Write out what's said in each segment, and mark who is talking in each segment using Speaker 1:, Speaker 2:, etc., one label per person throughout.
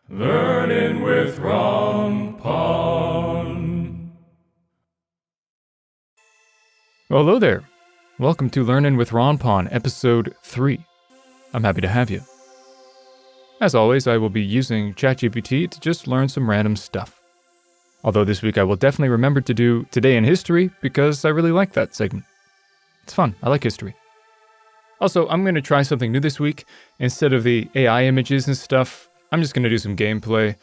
Speaker 1: Learnin with Ronpon.
Speaker 2: Well, hello there. Welcome to Learnin with Ronpon, episode 3. I'm happy to have you. As always, I will be using ChatGPT to just learn some random stuff. Although this week I will definitely remember to do Today in History because I really like that segment. It's fun. I like history. Also, I'm going to try something new this week. Instead of the AI images and stuff, I'm just going to do some gameplay.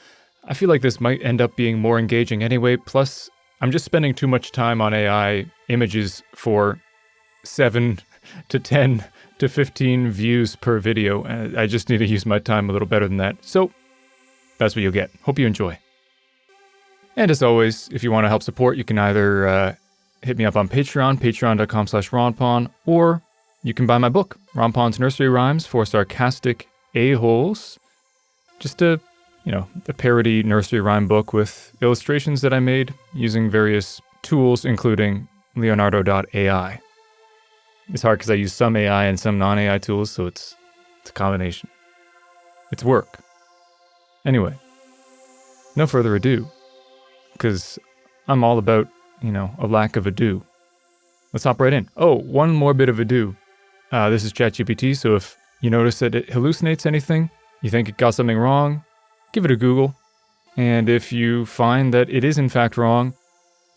Speaker 2: I feel like this might end up being more engaging anyway, plus I'm just spending too much time on AI images for 7 to 10 to 15 views per video. I just need to use my time a little better than that. So that's what you'll get. Hope you enjoy. And as always, if you want to help support, you can either hit me up on Patreon, patreon.com/Ronpon, or you can buy my book, Ronpon's Nursery Rhymes for Sarcastic A-Holes. Just a parody nursery rhyme book with illustrations that I made using various tools, including leonardo.ai. It's hard because I use some AI and some non-AI tools, so it's a combination. It's work. Anyway, no further ado, because I'm all about, a lack of ado. Let's hop right in. Oh, one more bit of ado. This is ChatGPT, so if you notice that it hallucinates anything, you think it got something wrong, give it a Google. And if you find that it is in fact wrong,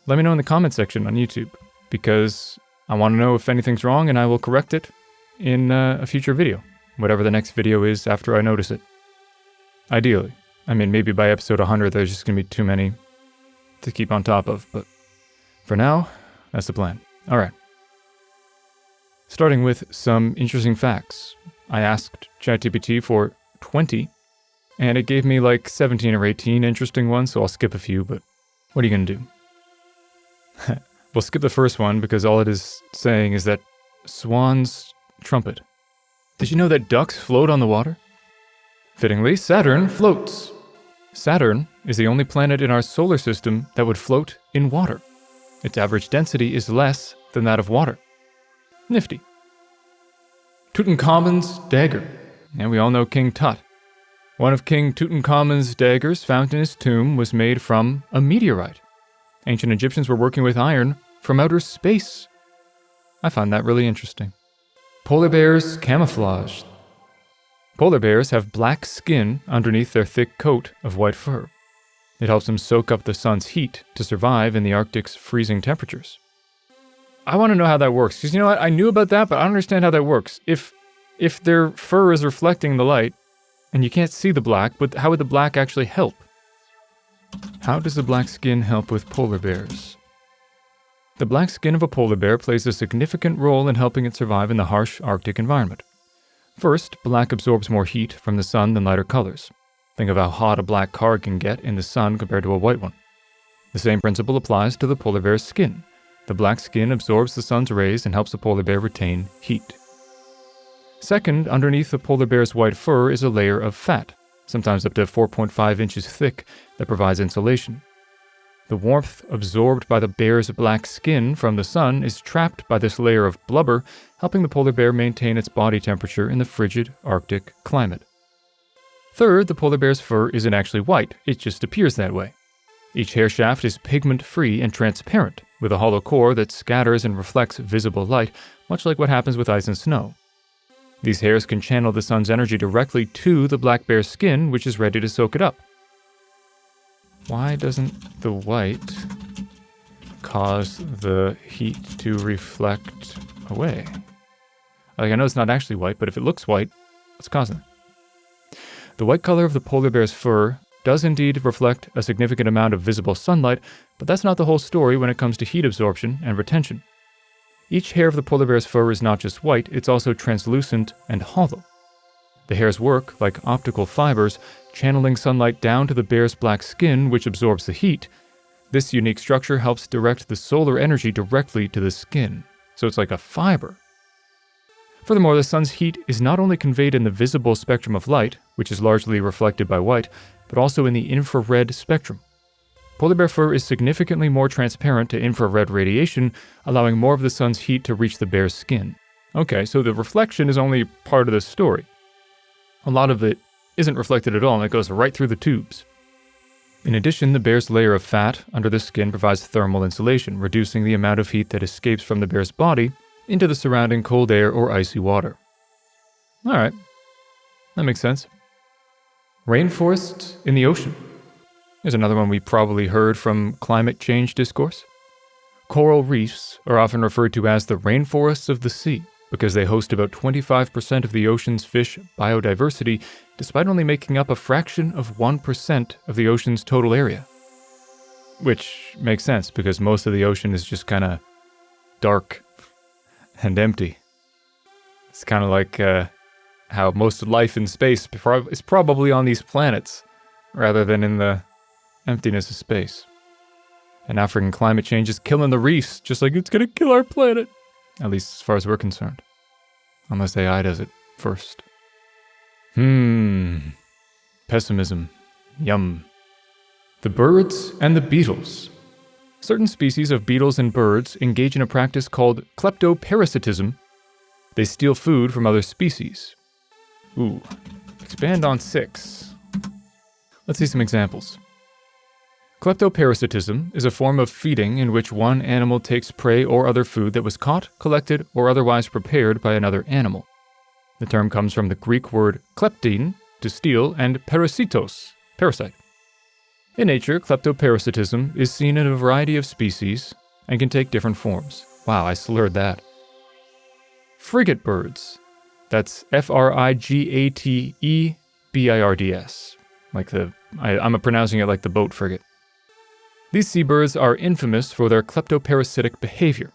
Speaker 2: let me know in the comment section on YouTube, because I want to know if anything's wrong and I will correct it in a future video, whatever the next video is after I notice it. Ideally. I mean, maybe by episode 100 there's just going to be too many to keep on top of, but for now, that's the plan. Alright. Starting with some interesting facts. I asked ChatGPT for 20, and it gave me like 17 or 18 interesting ones, so I'll skip a few, but what are you going to do? We'll skip the first one because all it is saying is that swans trumpet. Did you know that ducks float on the water? Fittingly, Saturn floats. Saturn is the only planet in our solar system that would float in water. Its average density is less than that of water. Nifty. Tutankhamun's dagger. And we all know King Tut. One of King Tutankhamun's daggers found in his tomb was made from a meteorite. Ancient Egyptians were working with iron from outer space. I find that really interesting. Polar bears camouflaged. Polar bears have black skin underneath their thick coat of white fur. It helps them soak up the sun's heat to survive in the Arctic's freezing temperatures. I want to know how that works, because you know what? I knew about that, but I don't understand how that works. If their fur is reflecting the light, and you can't see the black, but how would the black actually help? How does the black skin help with polar bears? The black skin of a polar bear plays a significant role in helping it survive in the harsh Arctic environment. First, black absorbs more heat from the sun than lighter colors. Think of how hot a black car can get in the sun compared to a white one. The same principle applies to the polar bear's skin. The black skin absorbs the sun's rays and helps the polar bear retain heat. Second, underneath the polar bear's white fur is a layer of fat, sometimes up to 4.5 inches thick, that provides insulation. The warmth absorbed by the bear's black skin from the sun is trapped by this layer of blubber, helping the polar bear maintain its body temperature in the frigid Arctic climate. Third, the polar bear's fur isn't actually white, it just appears that way. Each hair shaft is pigment-free and transparent, with a hollow core that scatters and reflects visible light, much like what happens with ice and snow. These hairs can channel the sun's energy directly to the black bear's skin, which is ready to soak it up. Why doesn't the white cause the heat to reflect away? I know it's not actually white, but if it looks white, what's causing it? The white color of the polar bear's fur does indeed reflect a significant amount of visible sunlight, but that's not the whole story when it comes to heat absorption and retention. Each hair of the polar bear's fur is not just white, it's also translucent and hollow. The hairs work like optical fibers, channeling sunlight down to the bear's black skin, which absorbs the heat. This unique structure helps direct the solar energy directly to the skin, so it's like a fiber. Furthermore, the sun's heat is not only conveyed in the visible spectrum of light, which is largely reflected by white, but also in the infrared spectrum. Polar bear fur is significantly more transparent to infrared radiation, allowing more of the sun's heat to reach the bear's skin. Okay, so the reflection is only part of the story. A lot of it isn't reflected at all and it goes right through the tubes. In addition, the bear's layer of fat under the skin provides thermal insulation, reducing the amount of heat that escapes from the bear's body into the surrounding cold air or icy water. Alright, that makes sense. Rainforests in the ocean. Here's another one we probably heard from climate change discourse. Coral reefs are often referred to as the rainforests of the sea because they host about 25% of the ocean's fish biodiversity, despite only making up a fraction of 1% of the ocean's total area. Which makes sense because most of the ocean is just kind of dark and empty. It's kind of like how most of life in space is probably on these planets rather than in the emptiness of space. And African climate change is killing the reefs, just like it's gonna kill our planet. At least as far as we're concerned. Unless AI does it first. Pessimism. Yum. The birds and the beetles. Certain species of beetles and birds engage in a practice called kleptoparasitism. They steal food from other species. Ooh. Expand on 6. Let's see some examples. Kleptoparasitism is a form of feeding in which one animal takes prey or other food that was caught, collected, or otherwise prepared by another animal. The term comes from the Greek word kleptein, to steal, and parasitos, parasite. In nature, kleptoparasitism is seen in a variety of species and can take different forms. Wow, I slurred that. Frigatebirds. That's Frigatebirds. I'm pronouncing it like the boat frigate. These seabirds are infamous for their kleptoparasitic behavior.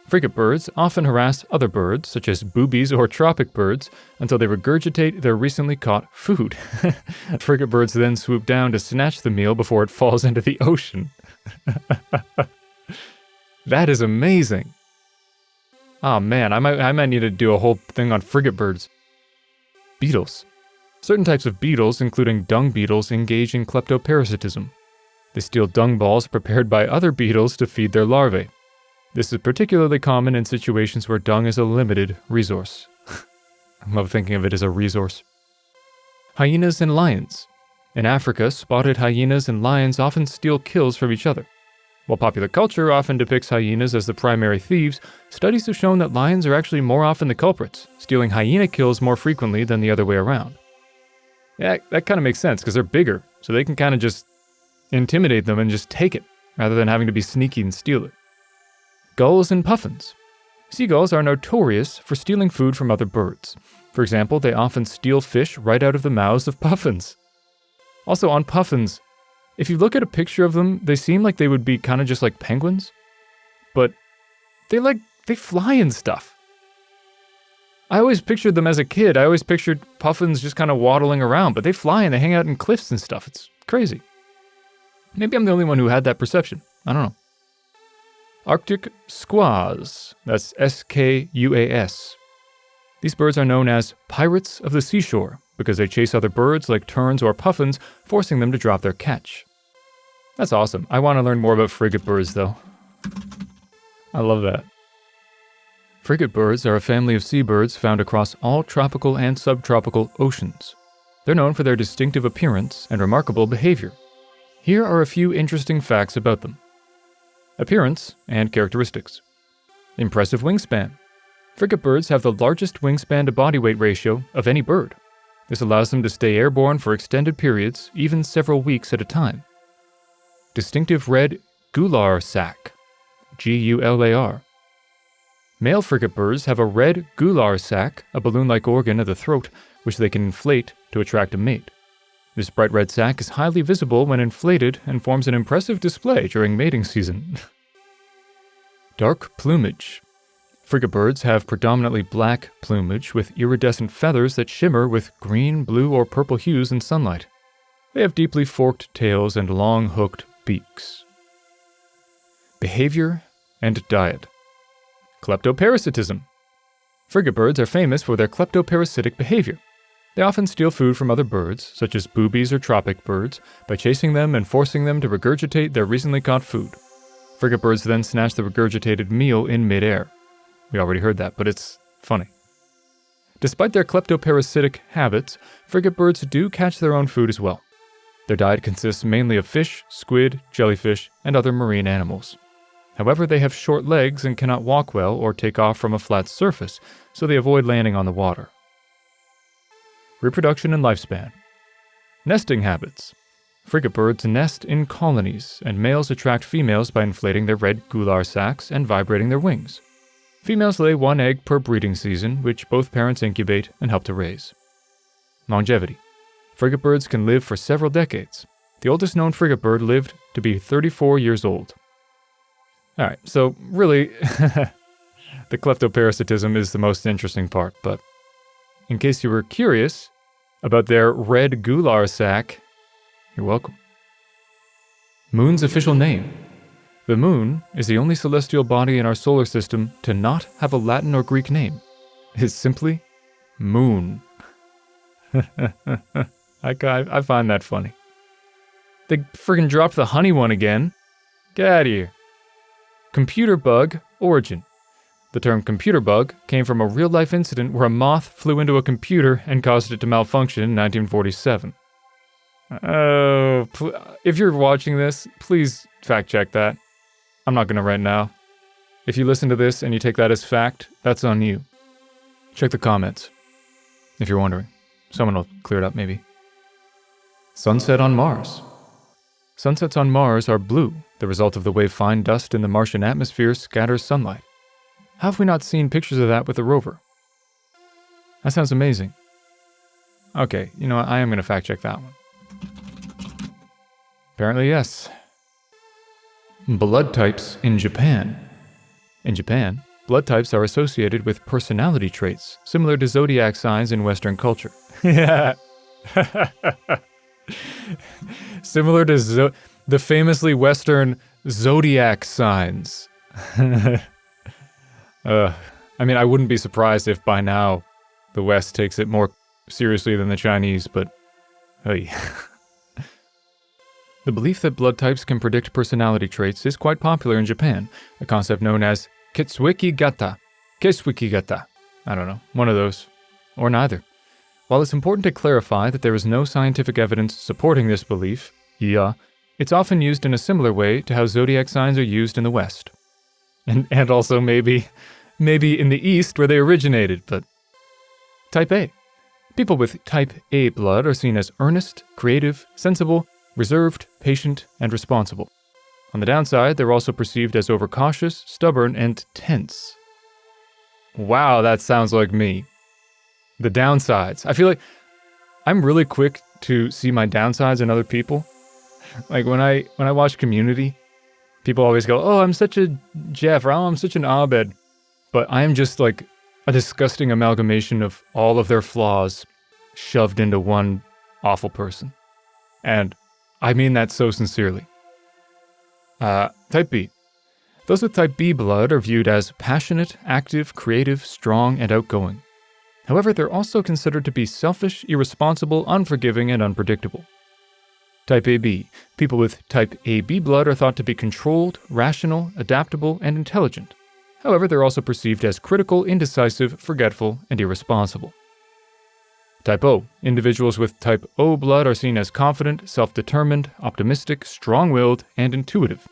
Speaker 2: Frigatebirds often harass other birds, such as boobies or tropic birds, until they regurgitate their recently caught food. Frigatebirds then swoop down to snatch the meal before it falls into the ocean. That is amazing. Oh man, I might need to do a whole thing on frigatebirds. Beetles. Certain types of beetles, including dung beetles, engage in kleptoparasitism. They steal dung balls prepared by other beetles to feed their larvae. This is particularly common in situations where dung is a limited resource. I love thinking of it as a resource. Hyenas and lions. In Africa, spotted hyenas and lions often steal kills from each other. While popular culture often depicts hyenas as the primary thieves, studies have shown that lions are actually more often the culprits, stealing hyena kills more frequently than the other way around. Yeah, that kind of makes sense because they're bigger, so they can kind of just intimidate them and just take it, rather than having to be sneaky and steal it. Gulls and puffins. Seagulls are notorious for stealing food from other birds. For example, they often steal fish right out of the mouths of puffins. Also on puffins, if you look at a picture of them, they seem like they would be kind of just like penguins, but they fly and stuff. I always pictured them as a kid. I always pictured puffins just kind of waddling around, but they fly and they hang out in cliffs and stuff. It's crazy. Maybe I'm the only one who had that perception. I don't know. Arctic squaws. That's S-K-U-A-S. These birds are known as pirates of the seashore because they chase other birds like terns or puffins, forcing them to drop their catch. That's awesome. I want to learn more about frigatebirds, though. I love that. Frigatebirds are a family of seabirds found across all tropical and subtropical oceans. They're known for their distinctive appearance and remarkable behavior. Here are a few interesting facts about them. Appearance and characteristics. Impressive wingspan. Frigatebirds have the largest wingspan to body weight ratio of any bird. This allows them to stay airborne for extended periods, even several weeks at a time. Distinctive red gular sac. G-U-L-A-R. Male frigatebirds have a red gular sac, a balloon-like organ of the throat, which they can inflate to attract a mate. This bright red sac is highly visible when inflated and forms an impressive display during mating season. Dark plumage. Frigatebirds have predominantly black plumage with iridescent feathers that shimmer with green, blue, or purple hues in sunlight. They have deeply forked tails and long hooked beaks. Behavior and diet. Kleptoparasitism. Frigatebirds are famous for their kleptoparasitic behavior. They often steal food from other birds, such as boobies or tropic birds, by chasing them and forcing them to regurgitate their recently caught food. Frigatebirds then snatch the regurgitated meal in midair. We already heard that, but it's funny. Despite their kleptoparasitic habits, frigatebirds do catch their own food as well. Their diet consists mainly of fish, squid, jellyfish, and other marine animals. However, they have short legs and cannot walk well or take off from a flat surface, so they avoid landing on the water. Reproduction and lifespan. Nesting habits. Frigatebirds nest in colonies, and males attract females by inflating their red gular sacs and vibrating their wings. Females lay 1 egg per breeding season, which both parents incubate and help to raise. Longevity. Frigatebirds can live for several decades. The oldest known frigatebird lived to be 34 years old. Alright, so really, the kleptoparasitism is the most interesting part, but in case you were curious about their red gular sac, you're welcome. Moon's official name. The Moon is the only celestial body in our solar system to not have a Latin or Greek name. It is simply Moon. I find that funny. They friggin' dropped the honey one again. Get out of here. Computer bug origin. The term computer bug came from a real-life incident where a moth flew into a computer and caused it to malfunction in 1947. Oh, if you're watching this, please fact-check that. I'm not gonna right now. If you listen to this and you take that as fact, that's on you. Check the comments, if you're wondering. Someone will clear it up, maybe. Sunset on Mars. Sunsets on Mars are blue, the result of the way fine dust in the Martian atmosphere scatters sunlight. How have we not seen pictures of that with the rover? That sounds amazing. Okay, you know what, I am gonna fact-check that one. Apparently, yes. Blood types in Japan. In Japan, blood types are associated with personality traits, similar to zodiac signs in Western culture. Yeah. Similar to the famously Western zodiac signs. I mean, I wouldn't be surprised if by now the West takes it more seriously than the Chinese, but hey. The belief that blood types can predict personality traits is quite popular in Japan, a concept known as Ketsueki-gata. Ketsueki-gata. I don't know, one of those. Or neither. While it's important to clarify that there is no scientific evidence supporting this belief, it's often used in a similar way to how zodiac signs are used in the West. And also maybe in the East where they originated, but... Type A. People with Type A blood are seen as earnest, creative, sensible, reserved, patient, and responsible. On the downside, they're also perceived as overcautious, stubborn, and tense. Wow, that sounds like me. The downsides. I feel like I'm really quick to see my downsides in other people. Like when I watch Community, people always go, "Oh, I'm such a Jeff," or "Oh, I'm such an Abed." But I am just like a disgusting amalgamation of all of their flaws shoved into one awful person. And I mean that so sincerely. Type B. Those with Type B blood are viewed as passionate, active, creative, strong, and outgoing. However, they're also considered to be selfish, irresponsible, unforgiving, and unpredictable. Type AB. People with Type AB blood are thought to be controlled, rational, adaptable, and intelligent. However, they're also perceived as critical, indecisive, forgetful, and irresponsible. Type O. Individuals with Type O blood are seen as confident, self-determined, optimistic, strong-willed, and intuitive.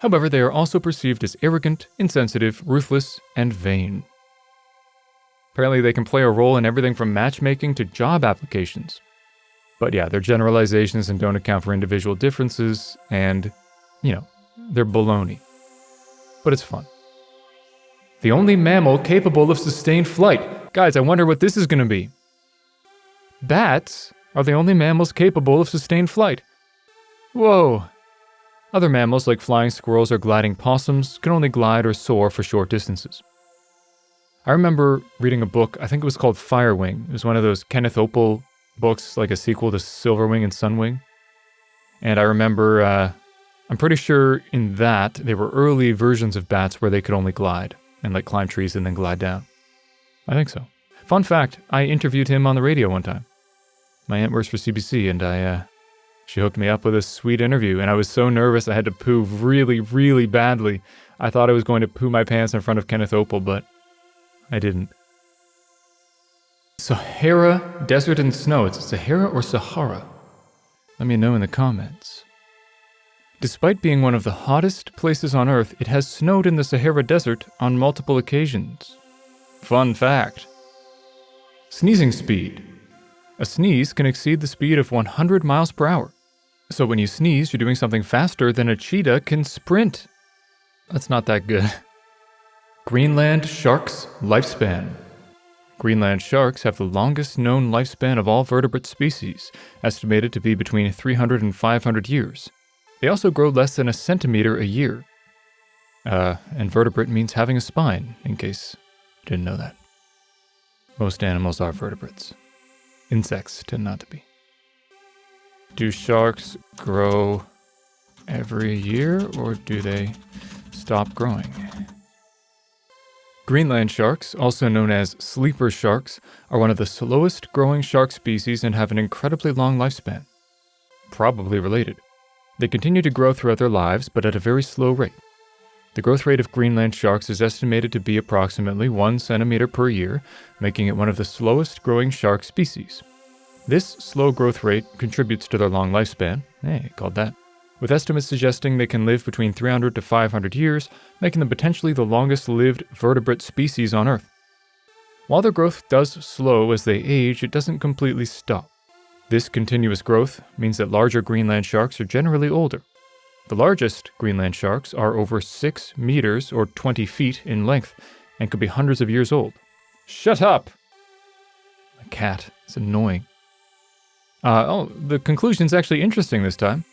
Speaker 2: However, they are also perceived as arrogant, insensitive, ruthless, and vain. Apparently, they can play a role in everything from matchmaking to job applications. But yeah, they're generalizations and don't account for individual differences, and, they're baloney. But it's fun. The only mammal capable of sustained flight. Guys, I wonder what this is going to be. Bats are the only mammals capable of sustained flight. Whoa. Other mammals like flying squirrels or gliding possums can only glide or soar for short distances. I remember reading a book, I think it was called Firewing. It was one of those Kenneth Opel books, like a sequel to Silverwing and Sunwing. And I remember, I'm pretty sure in that, there were early versions of bats where they could only glide and like climb trees and then glide down. I think so. Fun fact, I interviewed him on the radio one time. My aunt works for CBC and she hooked me up with a sweet interview and I was so nervous I had to poo really, really badly. I thought I was going to poo my pants in front of Kenneth Opel, but I didn't. Sahara Desert and Snow. It's Sahara or Sahara? Let me know in the comments. Despite being one of the hottest places on Earth, it has snowed in the Sahara Desert on multiple occasions. Fun fact. Sneezing speed. A sneeze can exceed the speed of 100 miles per hour. So when you sneeze, you're doing something faster than a cheetah can sprint. That's not that good. Greenland shark's lifespan. Greenland sharks have the longest known lifespan of all vertebrate species, estimated to be between 300 and 500 years. They also grow less than a centimeter a year. And vertebrate means having a spine, in case you didn't know that. Most animals are vertebrates. Insects tend not to be. Do sharks grow every year, or do they stop growing? Greenland sharks, also known as sleeper sharks, are one of the slowest growing shark species and have an incredibly long lifespan. Probably related. They continue to grow throughout their lives, but at a very slow rate. The growth rate of Greenland sharks is estimated to be approximately 1 centimeter per year, making it one of the slowest growing shark species. This slow growth rate contributes to their long lifespan, called that, with estimates suggesting they can live between 300 to 500 years, making them potentially the longest lived vertebrate species on Earth. While their growth does slow as they age, it doesn't completely stop. This continuous growth means that larger Greenland sharks are generally older. The largest Greenland sharks are over 6 meters or 20 feet in length and could be hundreds of years old. Shut up! My cat is annoying. The conclusion's actually interesting this time.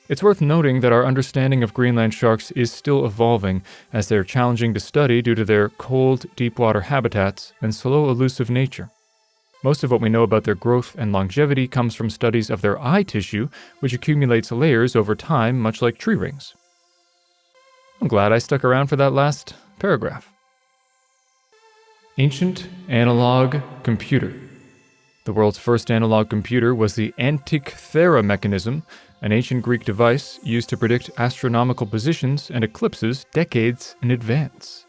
Speaker 2: It's worth noting that our understanding of Greenland sharks is still evolving, as they're challenging to study due to their cold, deep-water habitats and slow, elusive nature. Most of what we know about their growth and longevity comes from studies of their eye tissue, which accumulates layers over time, much like tree rings. I'm glad I stuck around for that last paragraph. Ancient analog computer. The world's first analog computer was the Antikythera mechanism, an ancient Greek device used to predict astronomical positions and eclipses decades in advance.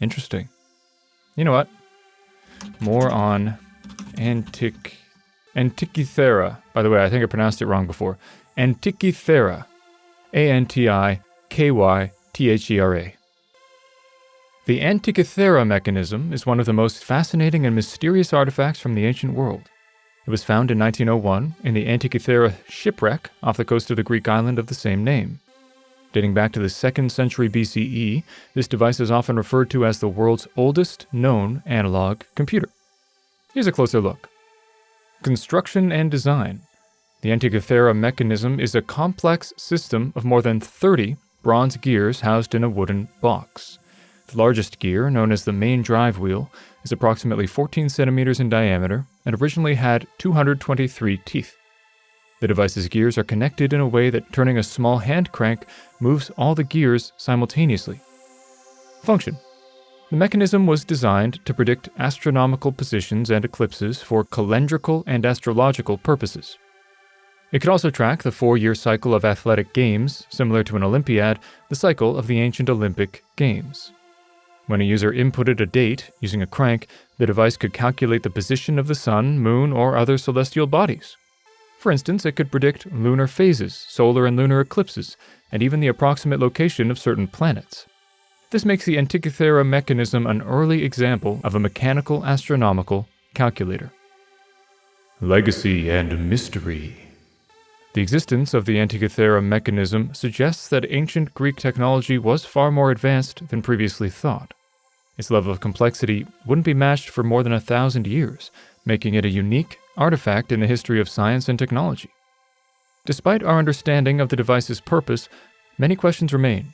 Speaker 2: Interesting. You know what? More on Antikythera. By the way, I think I pronounced it wrong before. Antikythera. Antikythera. The Antikythera mechanism is one of the most fascinating and mysterious artifacts from the ancient world. It was found in 1901 in the Antikythera shipwreck off the coast of the Greek island of the same name. Dating back to the 2nd century BCE, this device is often referred to as the world's oldest known analog computer. Here's a closer look. Construction and design. The Antikythera mechanism is a complex system of more than 30 bronze gears housed in a wooden box. The largest gear, known as the main drive wheel, is approximately 14 centimeters in diameter and originally had 223 teeth. The device's gears are connected in a way that turning a small hand crank moves all the gears simultaneously. Function. The mechanism was designed to predict astronomical positions and eclipses for calendrical and astrological purposes. It could also track the 4-year cycle of athletic games, similar to an Olympiad, the cycle of the ancient Olympic Games. When a user inputted a date using a crank, the device could calculate the position of the sun, moon, or other celestial bodies. For instance, it could predict lunar phases, solar and lunar eclipses, and even the approximate location of certain planets. This makes the Antikythera mechanism an early example of a mechanical astronomical calculator. Legacy and mystery. The existence of the Antikythera mechanism suggests that ancient Greek technology was far more advanced than previously thought. Its level of complexity wouldn't be matched for more than 1,000 years, making it a unique artifact in the history of science and technology. Despite our understanding of the device's purpose, many questions remain.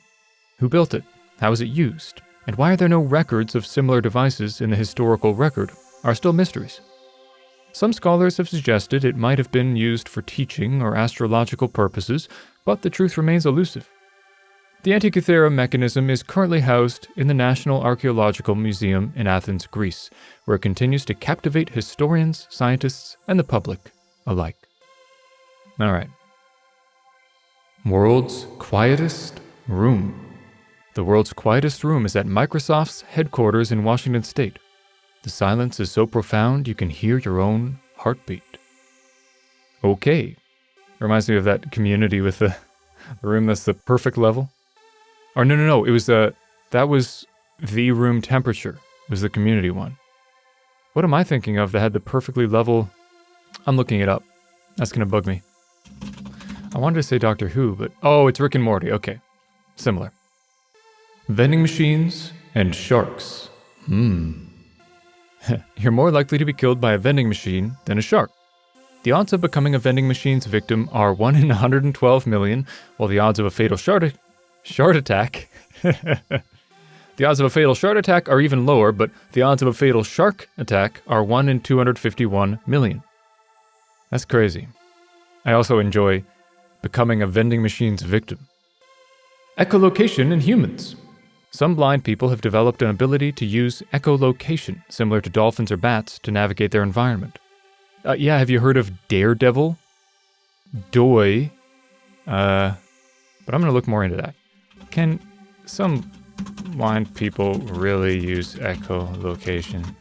Speaker 2: Who built it? How is it used? And why are there no records of similar devices in the historical record are still mysteries. Some scholars have suggested it might have been used for teaching or astrological purposes, but the truth remains elusive. The Antikythera mechanism is currently housed in the National Archaeological Museum in Athens, Greece, where it continues to captivate historians, scientists, and the public alike. Alright. World's quietest room. The world's quietest room is at Microsoft's headquarters in Washington State. The silence is so profound you can hear your own heartbeat. Okay. Reminds me of that community with the room that's the perfect level. Or no. It was that was the room temperature. Was the community one. What am I thinking of that had the perfectly level? I'm looking it up. That's gonna bug me. I wanted to say Doctor Who, but oh, it's Rick and Morty. Okay, similar. Vending machines and sharks. You're more likely to be killed by a vending machine than a shark. The odds of becoming a vending machine's victim are 1 in 112 million, while the odds of a fatal shard attack the odds of a fatal shard attack are even lower, but the odds of a fatal shark attack are 1 in 251 million. That's crazy. I also enjoy becoming a vending machine's victim. Echolocation in humans. Some blind people have developed an ability to use echolocation, similar to dolphins or bats, to navigate their environment. Yeah, have you heard of Daredevil? But I'm going to look more into that. Can some blind people really use echolocation?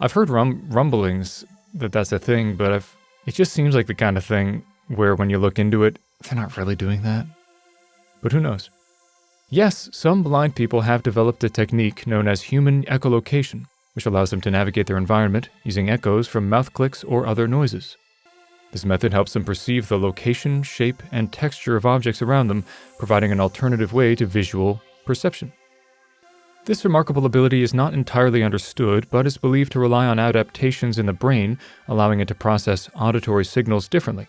Speaker 2: I've heard rumblings that that's a thing, but it just seems like the kind of thing where when you look into it, they're not really doing that. But who knows? Yes, some blind people have developed a technique known as human echolocation, which allows them to navigate their environment using echoes from mouth clicks or other noises. This method helps them perceive the location, shape, and texture of objects around them, providing an alternative way to visual perception. This remarkable ability is not entirely understood, but is believed to rely on adaptations in the brain, allowing it to process auditory signals differently.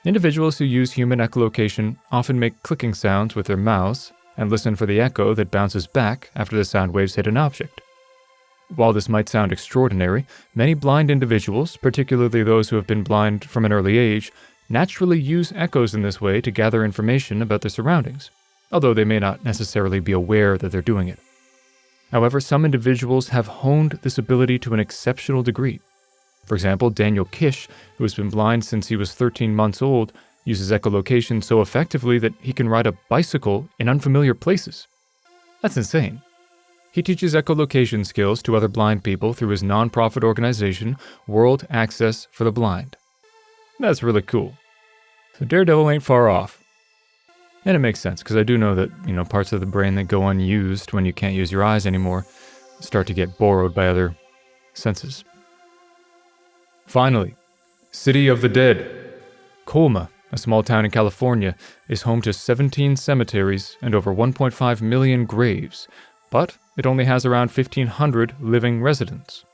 Speaker 2: Individuals who use human echolocation often make clicking sounds with their mouths and listen for the echo that bounces back after the sound waves hit an object. While this might sound extraordinary, many blind individuals, particularly those who have been blind from an early age, naturally use echoes in this way to gather information about their surroundings, although they may not necessarily be aware that they're doing it. However, some individuals have honed this ability to an exceptional degree. For example, Daniel Kish, who has been blind since he was 13 months old, uses echolocation so effectively that he can ride a bicycle in unfamiliar places. That's insane. He teaches echolocation skills to other blind people through his non-profit organization, World Access for the Blind. That's really cool. So Daredevil ain't far off. And it makes sense, because I do know that, parts of the brain that go unused when you can't use your eyes anymore start to get borrowed by other senses. Finally, City of the Dead. Colma, a small town in California, is home to 17 cemeteries and over 1.5 million graves, but it only has around 1,500 living residents.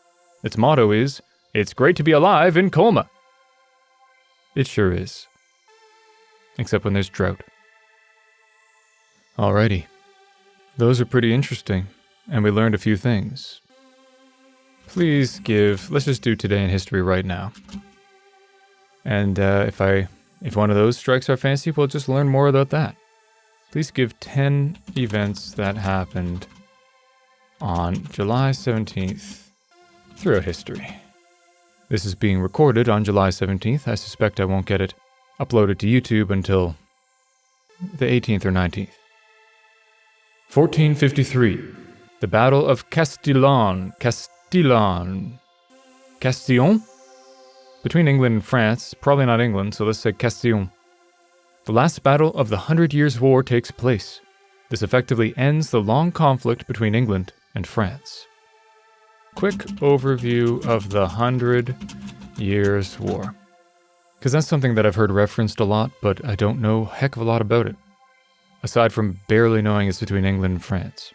Speaker 2: Its motto is, "It's great to be alive in Colma." It sure is. Except when there's drought. Alrighty. Those are pretty interesting, and we learned a few things. Please let's just do Today in History right now. And if one of those strikes our fancy, we'll just learn more about that. Please give 10 events that happened on July 17th throughout history. This is being recorded on July 17th. I suspect I won't get it uploaded to YouTube until the 18th or 19th. 1453. The Battle of Castillon? Between England and France. Probably not England, so let's say Castillon. The last battle of the 100 Years' War takes place. This effectively ends the long conflict between England and France. Quick overview of the 100 Years' War. Because that's something that I've heard referenced a lot, but I don't know a heck of a lot about it. Aside from barely knowing it's between England and France.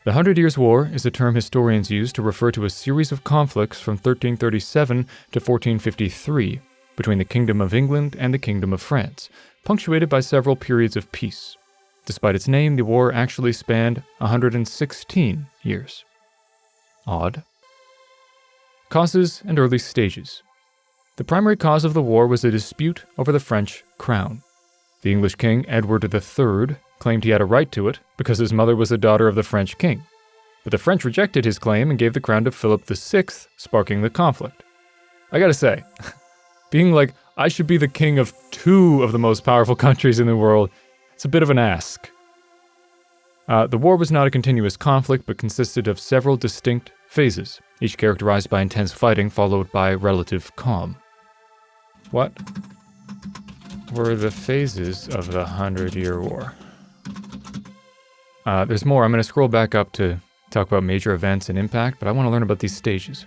Speaker 2: The 100 Years' War is a term historians use to refer to a series of conflicts from 1337 to 1453 between the Kingdom of England and the Kingdom of France, punctuated by several periods of peace. Despite its name, the war actually spanned 116 years. Odd. Causes and early stages. The primary cause of the war was a dispute over the French crown. The English king, Edward III, claimed he had a right to it because his mother was the daughter of the French king. But the French rejected his claim and gave the crown to Philip VI, sparking the conflict. I gotta say, being like, I should be the king of two of the most powerful countries in the world, it's a bit of an ask. The war was not a continuous conflict, but consisted of several distinct phases, each characterized by intense fighting followed by relative calm. What were the phases of the 100-Year War? There's more. I'm going to scroll back up to talk about major events and impact, but I want to learn about these stages.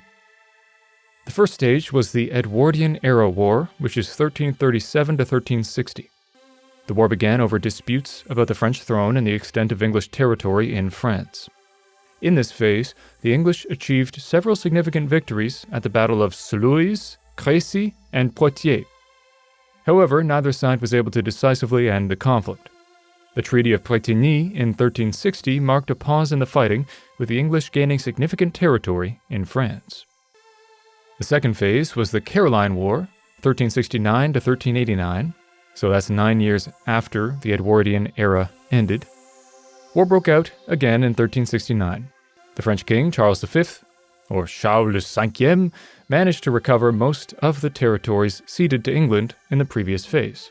Speaker 2: The first stage was the Edwardian-era war, which is 1337 to 1360. The war began over disputes about the French throne and the extent of English territory in France. In this phase, the English achieved several significant victories at the Battle of Sluys, Crécy, and Poitiers. However, neither side was able to decisively end the conflict. The Treaty of Bretigny in 1360 marked a pause in the fighting, with the English gaining significant territory in France. The second phase was the Caroline War, 1369 to 1389, so that's 9 years after the Edwardian era ended. War broke out again in 1369. The French king, Charles V, or Charles V, managed to recover most of the territories ceded to England in the previous phase.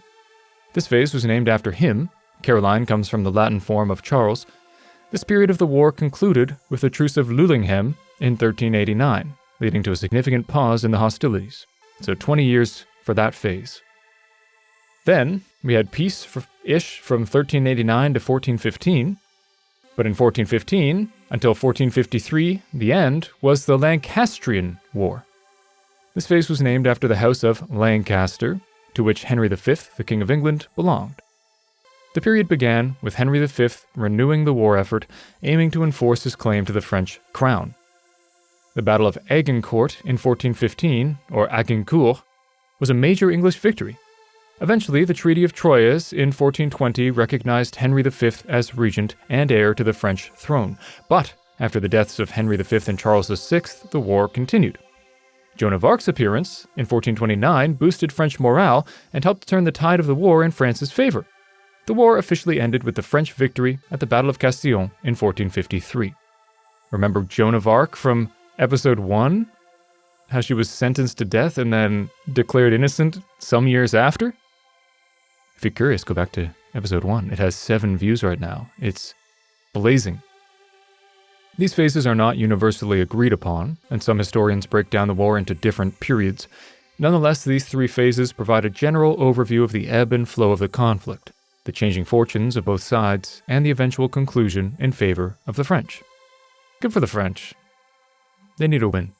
Speaker 2: This phase was named after him. Caroline comes from the Latin form of Charles. This period of the war concluded with the Truce of Lullingham in 1389, leading to a significant pause in the hostilities. So 20 years for that phase. Then, we had peace-ish from 1389 to 1415, but in 1415, until 1453, the end, was the Lancastrian War. This phase was named after the House of Lancaster, to which Henry V, the King of England, belonged. The period began with Henry V renewing the war effort, aiming to enforce his claim to the French crown. The Battle of Agincourt in 1415, or Agincourt, was a major English victory. Eventually, the Treaty of Troyes in 1420 recognized Henry V as regent and heir to the French throne. But after the deaths of Henry V and Charles VI, the war continued. Joan of Arc's appearance in 1429 boosted French morale and helped turn the tide of the war in France's favor. The war officially ended with the French victory at the Battle of Castillon in 1453. Remember Joan of Arc from episode 1? How she was sentenced to death and then declared innocent some years after? If you're curious, go back to episode 1. It has 7 views right now. It's blazing. These phases are not universally agreed upon, and some historians break down the war into different periods. Nonetheless, these 3 phases provide a general overview of the ebb and flow of the conflict, the changing fortunes of both sides, and the eventual conclusion in favor of the French. Good for the French. They need a win.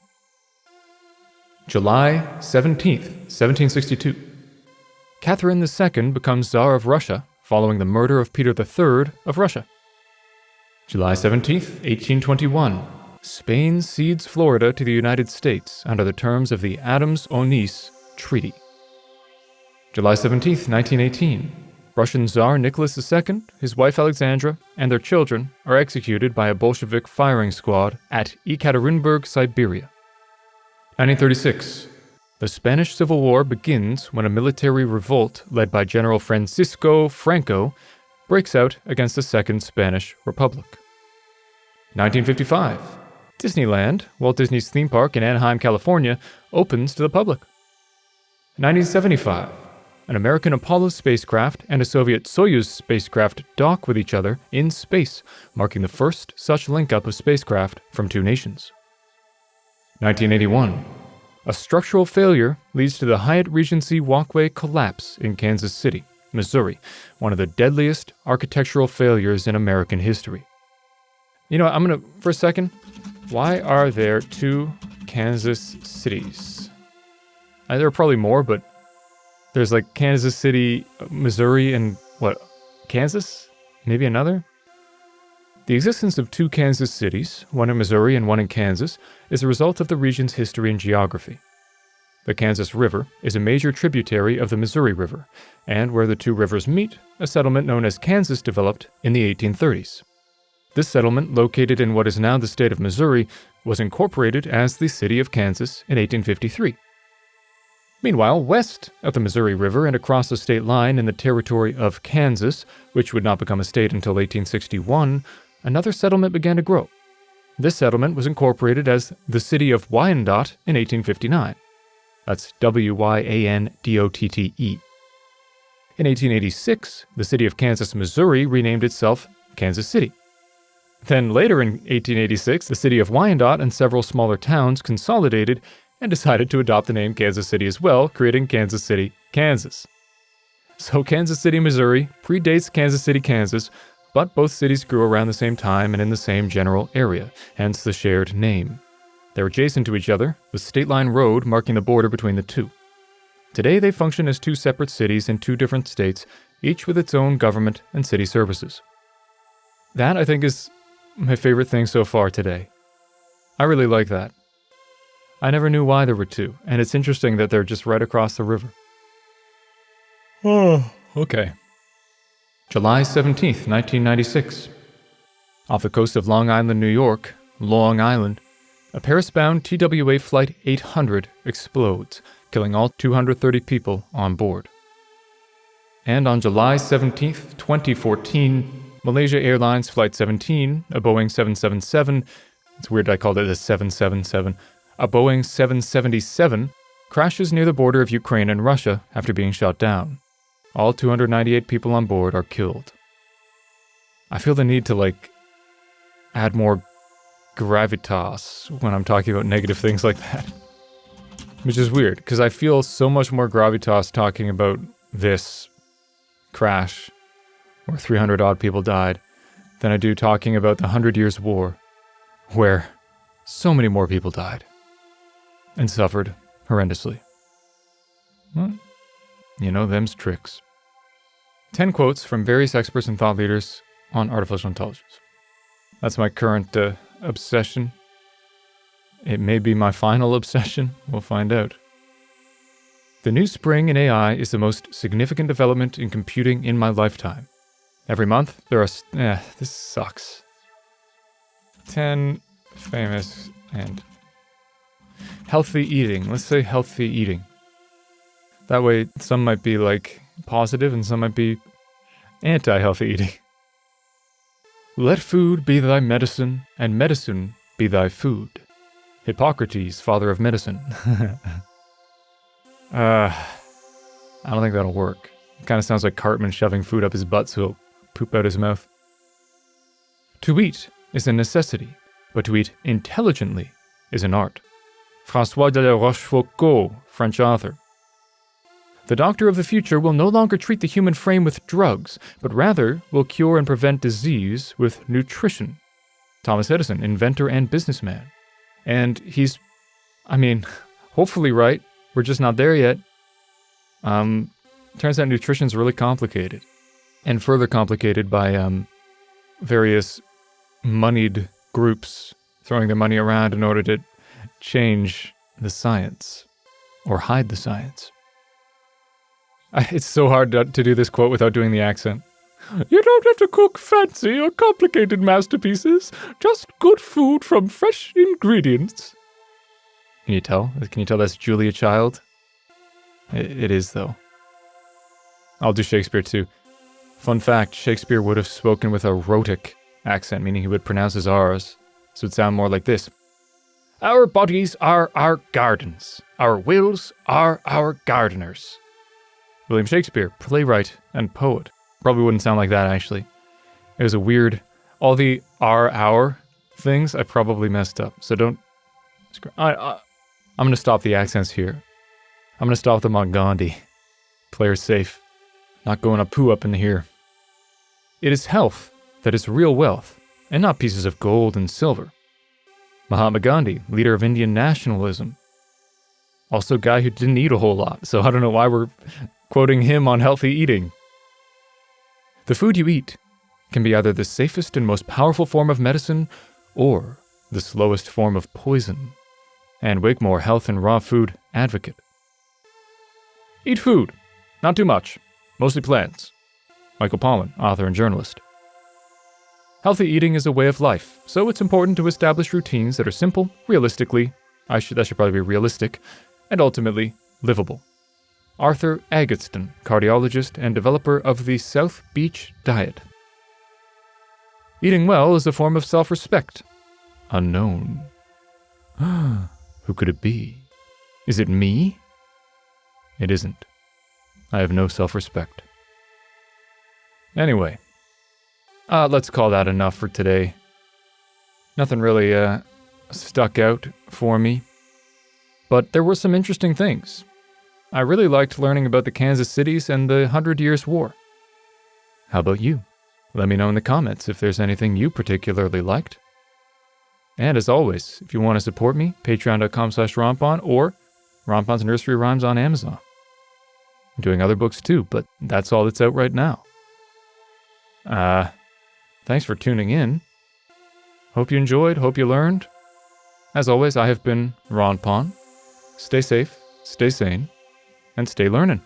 Speaker 2: July 17th, 1762. Catherine II becomes Tsar of Russia following the murder of Peter III of Russia. July 17th, 1821. Spain cedes Florida to the United States under the terms of the Adams-Onis Treaty. July 17th, 1918. Russian Tsar Nicholas II, his wife Alexandra, and their children are executed by a Bolshevik firing squad at Ekaterinburg, Siberia. 1936. The Spanish Civil War begins when a military revolt led by General Francisco Franco breaks out against the Second Spanish Republic. 1955. Disneyland, Walt Disney's theme park in Anaheim, California, opens to the public. 1975. An American Apollo spacecraft and a Soviet Soyuz spacecraft dock with each other in space, marking the first such link-up of spacecraft from 2 nations. 1981. A structural failure leads to the Hyatt Regency walkway collapse in Kansas City, Missouri, one of the deadliest architectural failures in American history. You know, I'm going to, for a second, why are there 2 Kansas cities? There are probably more, but there's like Kansas City, Missouri, and Kansas? Maybe another? The existence of 2 Kansas cities, one in Missouri and one in Kansas, is a result of the region's history and geography. The Kansas River is a major tributary of the Missouri River, and where the 2 rivers meet, a settlement known as Kansas developed in the 1830s. This settlement, located in what is now the state of Missouri, was incorporated as the city of Kansas in 1853. Meanwhile, west of the Missouri River and across the state line in the territory of Kansas, which would not become a state until 1861, another settlement began to grow. This settlement was incorporated as the city of Wyandotte in 1859. That's W-Y-A-N-D-O-T-T-E. In 1886, the city of Kansas, Missouri renamed itself Kansas City. Then later in 1886, the city of Wyandotte and several smaller towns consolidated and decided to adopt the name Kansas City as well, creating Kansas City, Kansas. So Kansas City, Missouri predates Kansas City, Kansas, but both cities grew around the same time and in the same general area, hence the shared name. They're adjacent to each other, with State Line Road marking the border between the two. Today they function as two separate cities in two different states, each with its own government and city services. That, I think, is my favorite thing so far today. I really like that. I never knew why there were two, and it's interesting that they're just right across the river. Oh, okay. July 17th, 1996. Off the coast of Long Island, New York, Long Island, a Paris-bound TWA Flight 800 explodes, killing all 230 people on board. And on July 17th, 2014, Malaysia Airlines Flight 17, a Boeing 777, it's weird I called it a 777, a Boeing 777, crashes near the border of Ukraine and Russia after being shot down. All 298 people on board are killed. I feel the need to, add more gravitas when I'm talking about negative things like that. Which is weird, because I feel so much more gravitas talking about this crash, where 300-odd people died, than I do talking about the 100 Years' War, where so many more people died and suffered horrendously. Well, them's tricks. 10 quotes from various experts and thought leaders on artificial intelligence. That's my current obsession. It may be my final obsession. We'll find out. The new spring in AI is the most significant development in computing in my lifetime. Every month, there are... this sucks. 10 famous and... healthy eating. Let's say healthy eating. That way, some might be, positive and some might be anti-healthy eating. Let food be thy medicine, and medicine be thy food. Hippocrates, father of medicine. I don't think that'll work. It kind of sounds like Cartman shoving food up his butt so he'll poop out his mouth. To eat is a necessity, but to eat intelligently is an art. François de la Rochefoucauld, French author. The doctor of the future will no longer treat the human frame with drugs, but rather will cure and prevent disease with nutrition. Thomas Edison, inventor and businessman. And he's, hopefully right. We're just not there yet. Turns out nutrition's really complicated. And further complicated by various moneyed groups throwing their money around in order to change the science. Or hide the science. It's so hard to do this quote without doing the accent. You don't have to cook fancy or complicated masterpieces, just good food from fresh ingredients. Can you tell? Can you tell that's Julia Child? It is, though. I'll do Shakespeare, too. Fun fact, Shakespeare would have spoken with a rhotic accent, meaning he would pronounce his R's, so it'd sound more like this. Our bodies are our gardens. Our wills are our gardeners. William Shakespeare, playwright and poet. Probably wouldn't sound like that, actually. It was a weird... all the our things I probably messed up, so don't... I'm gonna stop the accents here. I'm gonna stop them on Gandhi. Player safe. Not going a poo up in here. It is health that is real wealth, and not pieces of gold and silver. Mahatma Gandhi, leader of Indian nationalism. Also a guy who didn't eat a whole lot, so I don't know why we're quoting him on healthy eating. The food you eat can be either the safest and most powerful form of medicine, or the slowest form of poison. Anne Wigmore, health and raw food advocate. Eat food. Not too much. Mostly plants. Michael Pollan, author and journalist. Healthy eating is a way of life, so it's important to establish routines that are simple, that should probably be realistic, and ultimately livable. Arthur Agatston, cardiologist and developer of the South Beach Diet. Eating well is a form of self-respect. Unknown. Who could it be? Is it me? It isn't. I have no self-respect. Anyway, let's call that enough for today. Nothing really stuck out for me. But there were some interesting things. I really liked learning about the Kansas Cities and the 100 Years' War. How about you? Let me know in the comments if there's anything you particularly liked. And as always, if you want to support me, patreon.com/Ronpon or Ronpon's Nursery Rhymes on Amazon. I'm doing other books too, but that's all that's out right now. Thanks for tuning in. Hope you enjoyed, hope you learned. As always, I have been Ronpon. Stay safe, stay sane, and stay learning.